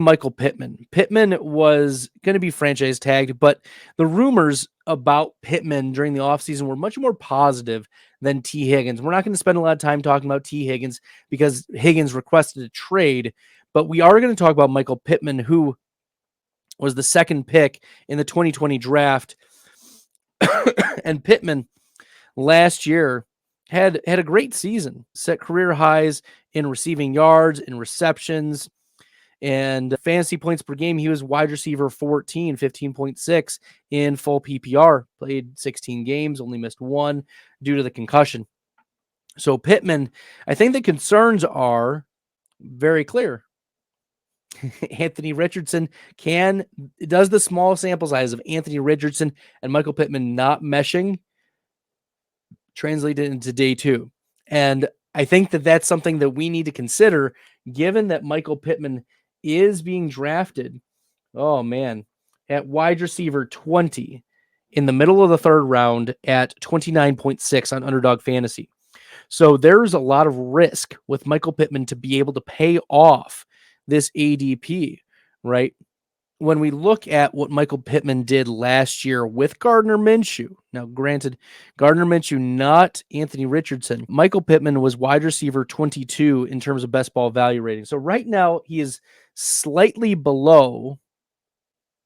Michael Pittman. Pittman was going to be franchise tagged, but the rumors about Pittman during the offseason were much more positive than T Higgins. We're not going to spend a lot of time talking about T Higgins because Higgins requested a trade, but we are going to talk about Michael Pittman, who was the second pick in the 2020 draft. And Pittman last year had a great season, set career highs in receiving yards, in receptions, and fantasy points per game. He was wide receiver 14, 15.6 in full PPR, played 16 games, only missed one due to the concussion. So Pittman, I think the concerns are very clear. Anthony Richardson does the small sample size of Anthony Richardson and Michael Pittman not meshing translated into day two. And I think that that's something that we need to consider, given that Michael Pittman is being drafted, oh man, at wide receiver 20 in the middle of the third round at 29.6 on Underdog Fantasy. So there's a lot of risk with Michael Pittman to be able to pay off this ADP, right? When we look at what Michael Pittman did last year with Gardner Minshew, now granted, Gardner Minshew, not Anthony Richardson, Michael Pittman was wide receiver 22 in terms of best ball value rating. So right now he is slightly below,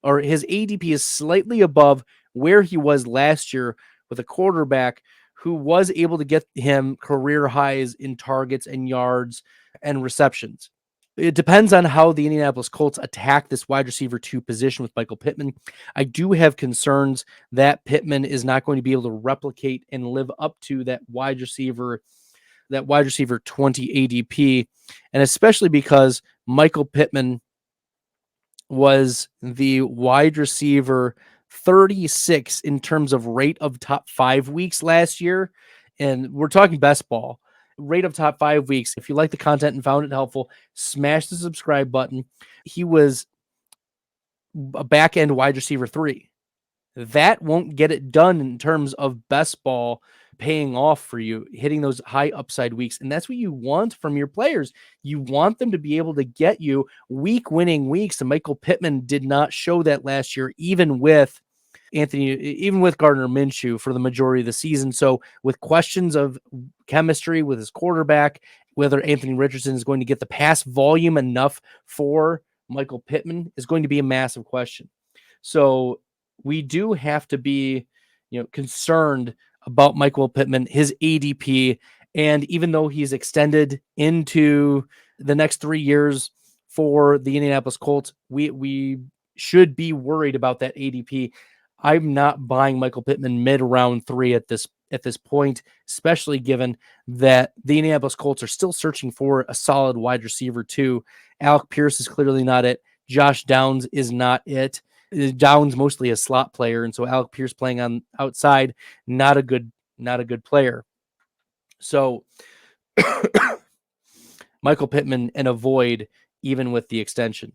or his ADP is slightly above where he was last year with a quarterback who was able to get him career highs in targets and yards and receptions. It depends on how the Indianapolis Colts attack this wide receiver 2 position with Michael Pittman. I do have concerns that Pittman is not going to be able to replicate and live up to that wide receiver 20 ADP, and especially because Michael Pittman was the wide receiver 36 in terms of rate of top 5 weeks last year, and we're talking best ball. Rate of top 5 weeks. If you like the content and found it helpful, smash the subscribe button. He was a back end wide receiver 3. That won't get it done in terms of best ball paying off for you, hitting those high upside weeks. And that's what you want from your players. You want them to be able to get you week winning weeks. And Michael Pittman did not show that last year, even with Gardner Minshew for the majority of the season. So with questions of chemistry with his quarterback, whether Anthony Richardson is going to get the pass volume enough for Michael Pittman is going to be a massive question. So we do have to be, concerned about Michael Pittman, his ADP. And even though he's extended into the next 3 years for the Indianapolis Colts, we should be worried about that ADP. I'm not buying Michael Pittman mid round 3 at this point, especially given that the Indianapolis Colts are still searching for a solid wide receiver 2. Alec Pierce is clearly not it. Josh Downs is not it. Downs mostly a slot player, and so Alec Pierce playing on outside, not a good player. So Michael Pittman and avoid even with the extension.